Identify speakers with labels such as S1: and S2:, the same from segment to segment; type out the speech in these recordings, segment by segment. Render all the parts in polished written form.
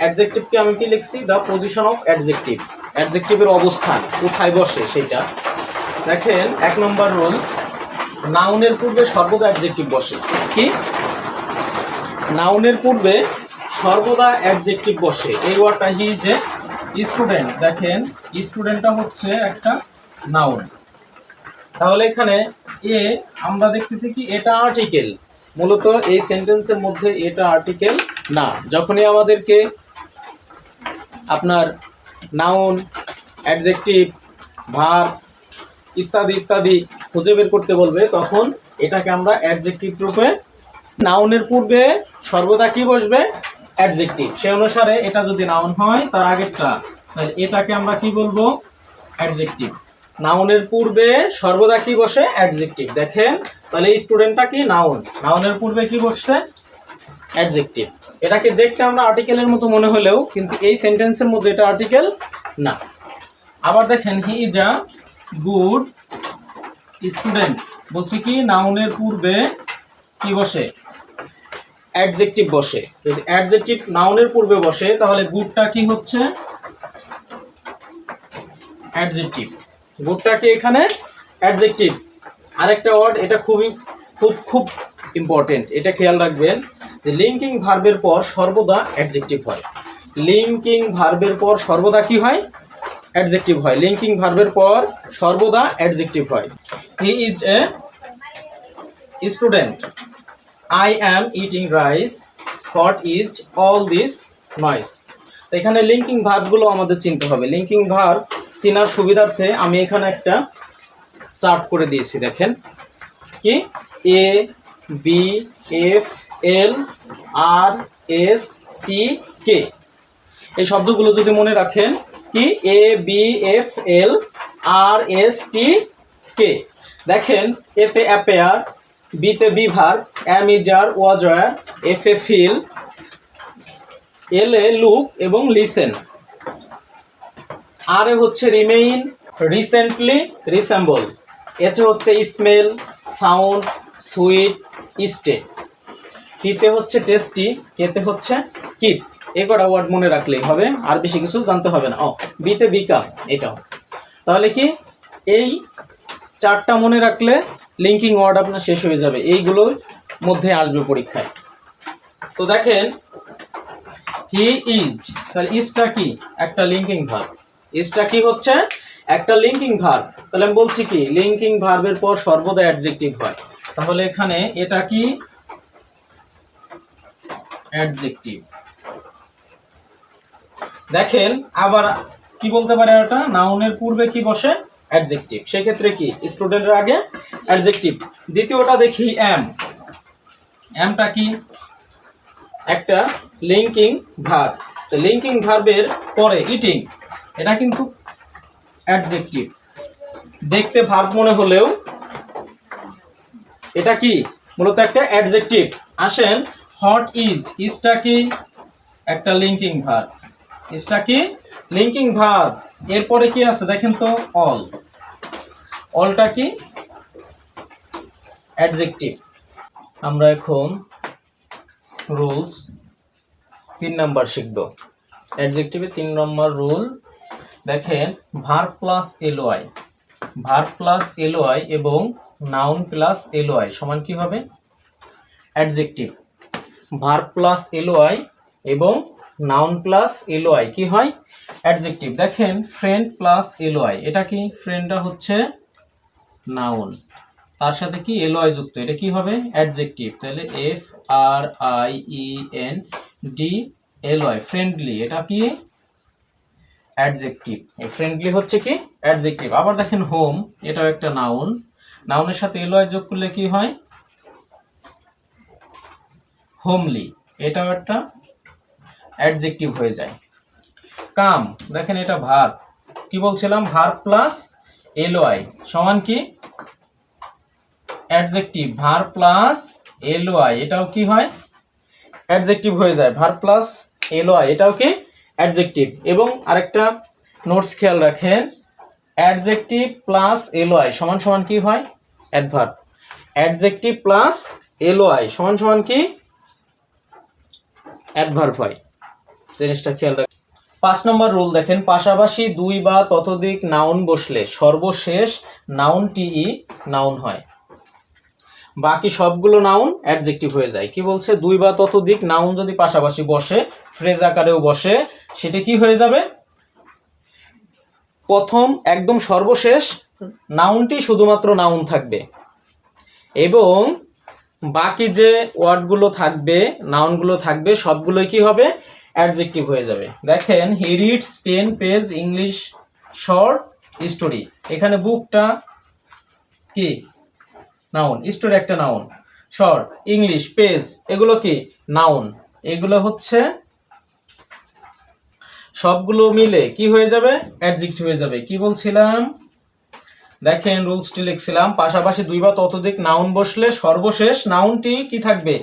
S1: অ্যাডজেক্টিভকে আমি কি লিখছি, দ্য পজিশন অফ অ্যাডজেক্টিভ, অ্যাডজেক্টিভের অবস্থান কোথায় বসে সেটা। দেখেন 1 নম্বর রুল, নাউনের পূর্বে সর্বদা অ্যাডজেক্টিভ বসে। কি? নাউনের পূর্বে সর্বদা অ্যাডজেক্টিভ বসে। এই ওয়ার্ডটা হি যে স্টুডেন্ট, দেখেন স্টুডেন্টটা হচ্ছে একটা নাউন। তাহলে এখানে এ আমরা দেখতেছি কি এটা আর্টিকেল, মূলত এই সেন্টেন্সের মধ্যে এটা আর্টিকেল না। যখনই আমাদেরকে আপনার নাউন, অ্যাডজেক্টিভ, ভার্ব ইত্যাদি ইত্যাদি খুঁজে বের করতে বলবে, তখন এটাকে আমরা অ্যাডজেক্টিভ রূপে, নাউনের পূর্বে সর্বদা কি বসবে, অ্যাডজেক্টিভ। সে অনুসারে এটা যদি নাউন হয় তার আগেরটা, তাহলে এটাকে আমরা কি বলবো, অ্যাডজেক্টিভ। নাউনের পূর্বে সর্বদা কি বসে, অ্যাডজেক্টিভ। দেখেন তাহলে এই স্টুডেন্টটা কি নাউন, নাউনের পূর্বে কি বসছে, অ্যাডজেক্টিভ। এটাকে দেখতে আমরা আর্টিকেলের মতো মনে হলেও কিন্তু এই সেন্টেন্সের মধ্যে এটা আর্টিকেল না। আবার দেখেন he is a good student, বলছি কি নাউনের পূর্বে কি বসে, অ্যাডজেক্টিভ বসে। যদি অ্যাডজেক্টিভ নাউনের পূর্বে বসে তাহলে গুডটা কি হচ্ছে, অ্যাডজেক্টিভ। গুডটা কি এখানে অ্যাডজেক্টিভ। আরেকটা ওয়ার্ড, এটা খুবই খুব ইম্পর্টেন্ট, এটা খেয়াল রাখবেন যে লিঙ্কিং ভার্বের পর সর্বদা অ্যাডজেক্টিভ হয়। লিঙ্কিং ভার্বের পর সর্বদা কি হয়, অ্যাডজেক্টিভ হয়। লিঙ্কিং ভার্বের পর সর্বদা অ্যাডজেক্টিভ হয়। He is a student, I am eating rice, what is all this noise. এখানে লিঙ্কিং ভার্বগুলো আমাদের চিনতে হবে। লিঙ্কিং ভার্ব চেনার সুবিধার্থে আমি এখানে একটা চার্ট করে দিয়েছি। দেখেন কি, A B F L R S T কে, এই শব্দগুলো যদি মনে রাখেন, কি A B F L R S T কে। দেখেন এতে অ্যাপেয়ার, বিতে বিভার, এম ইজার, ওয়াজয়ার, এফ এ ফিল, এল এ লুক এবং লিসেন, আর এ হচ্ছে রিমেইন, রিসেন্টলি, রিসেম্বল, এতে হচ্ছে স্মেল, সাউন্ড, সুইট, স্টে, টিতে হচ্ছে টেস্টি, কেতে হচ্ছে কিপ। এই কটা ওয়ার্ড মনে রাখলেই হবে, আর বেশি কিছু জানতে হবে না। বিতে বিকাম, এটাও। তাহলে কি এই চারটা মনে রাখলে লিঙ্কিং ওয়ার্ড আপনার শেষ হয়ে যাবে, এইগুলোর মধ্যে আসবে পরীক্ষায়। তো দেখেন হি ইজ, তাহলে ইজটা কি, একটা লিঙ্কিং ভার্ব। ইজটা কি হচ্ছে, একটা লিঙ্কিং ভার্ব। তাহলে আমি বলছি কি লিঙ্কিং ভার্বের পর সর্বদা অ্যাডজেক্টিভ হয়। তাহলে এখানে এটা কি, অ্যাডজেক্টিভ। দেখেন আবার কি বলতে পারে, এটা নাউনের পূর্বে কি বসে, অ্যাডজেক্টিভ। সেক্ষেত্রে কি স্টুডেন্টের আগে অ্যাডজেক্টিভ। দ্বিতীয়টা দেখি এম, এমটা কি, একটা লিঙ্কিং ভার্ব। তো লিঙ্কিং ভার্বের পরে ইটিং, এটা কিন্তু অ্যাডজেক্টিভ। দেখতে ভার্ব মনে হলেও এটা কি মূলত একটা অ্যাডজেক্টিভ। আসেন হট ইজ, ইজটা কি, একটা লিঙ্কিং ভার্ব। ইজটা কি লিঙ্কিং ভার্ব। এরপরে কি আছে দেখেন তো, অল, অলটা কি অ্যাডজেক্টিভ। আমরা এখন রুলস 3 নাম্বার শিখব। অ্যাডজেক্টিভে 3 নম্বর রুল। দেখেন verb plus LY, verb plus LY এবং নাউন প্লাস এলওয়াই সমান কি হবে, অ্যাডজেক্টিভ। ভার্ব প্লাস এলওয়াই এবং নাউন প্লাস এলওয়াই কি হয়, অ্যাডজেক্টিভ। দেখেন ফ্রেন্ড প্লাস এলওয়াই, এটা কি, ফ্রেন্ডটা হচ্ছে নাউন, তার সাথে কি এলওয়াই যুক্ত, এটা কি হবে, অ্যাডজেক্টিভ। তাহলে F R I E N D LY, friendly, এটা কি অ্যাডজেক্টিভ। এই ফ্রেন্ডলি হচ্ছে কি অ্যাডজেক্টিভ। আবার দেখেন হোম, এটাও একটা নাউন, নাউনের সাথে এলওয়াই যোগ করলে কি হয়, হোমলি, এটাও একটা অ্যাডজেক্টিভ হয়ে যায়। কাম, দেখেন এটা ভার্ব, কি বলছিলাম, ভার্ব প্লাস এলওয়াই সমান কি অ্যাডজেক্টিভ। ভার্ব প্লাস এলওয়াই এটাও কি হয়, অ্যাডজেক্টিভ হয়ে যায়। ভার্ব প্লাস এলওয়াই এটাও কি অ্যাডজেক্টিভ। এবং আরেকটা নোটস খেয়াল রাখেন, অ্যাডজেক্টিভ প্লাস এলওয়াই সমান সমান কি হয়, অ্যাডভার্ব। অ্যাডজেক্টিভ প্লাস এলওয়াই সমান সমান কি, অ্যাডভার্ব হয়। জিনিসটা খেয়াল রাখবেন। 5 নম্বর রুল দেখেন, পাশাপাশি দুই বা ততোধিক নাউন বসলে সর্বশেষ নাউনটিই নাউন হয়, বাকি সবগুলো নাউন অ্যাডজেক্টিভ হয়ে যায়। কি বলছে? দুই বা ততোধিক নাউন যদি পাশাপাশি বসে, ফ্রেজ আকারেও বসে, সেটা কি হয়ে যাবে? প্রথম একদম সর্বশেষ নাউনটি শুধুমাত্র নাউন থাকবে এবং বাকি যে ওয়ার্ডগুলো থাকবে, নাউনগুলো থাকবে, সবগুলোই কি হবে? অ্যাডজেক্টিভ হয়ে যাবে। দেখেন, he reads 10 page English short story. এখানে বুকটা কি? নাউন। স্টোরি একটা নাউন। শর্ট, ইংলিশ, পেজ এগুলো কি? নাউন। এগুলো হচ্ছে সবগুলো মিলে কি হয়ে যাবে? অ্যাডজেক্টিভ হয়ে যাবে। কি বলছিলাম? দেখেন, রুলসটি লিখছিলাম, পাশাপাশি দুই বা ততোধিক নাউন বসলে সর্বশেষ নাউনটি কি থাকবে?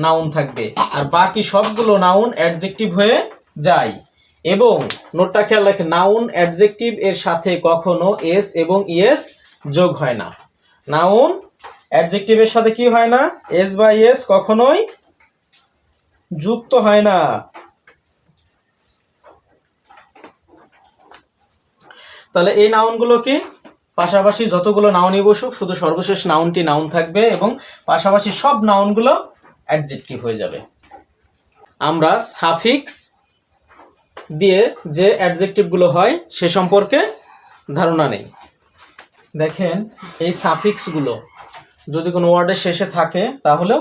S1: নাউন থাকবে, আর বাকি সবগুলো নাউন অ্যাডজেক্টিভ হয়ে যায়। এবং নোটটা খেয়াল রাখেন, নাউন অ্যাডজেক্টিভ এর সাথে কখনো এস এবং ইএস যোগ হয় না। নাউন অ্যাডজেক্টিভের সাথে কি হয় না? এস বা ইএস কখনোই যুক্ত হয় না। তাহলে এই নাউনগুলো কি? পাশাপাশি যতগুলো নাউনই বসুক, শুধু সর্বশেষ নাউনটি নাউন থাকবে এবং পাশাপাশি সব নাউনগুলো অ্যাডজেক্টিভ হয়ে যাবে। আমরা সাফিক্স দিয়ে যে অ্যাডজেক্টিভগুলো হয় সে সম্পর্কে ধারণা নেই। দেখেন, এই সাফিক্সগুলো যদি কোনো ওয়ার্ডের শেষে থাকে তাহলেও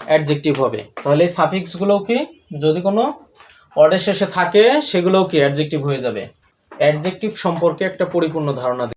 S1: অ্যাডজেক্টিভ হবে। তাহলে এই সাফিক্সগুলোও কি যদি কোনো ওয়ার্ডের শেষে থাকে সেগুলোও কি অ্যাডজেক্টিভ হয়ে যাবে। অ্যাডজেক্টিভ সম্পর্কে একটা পরিপূর্ণ ধারণা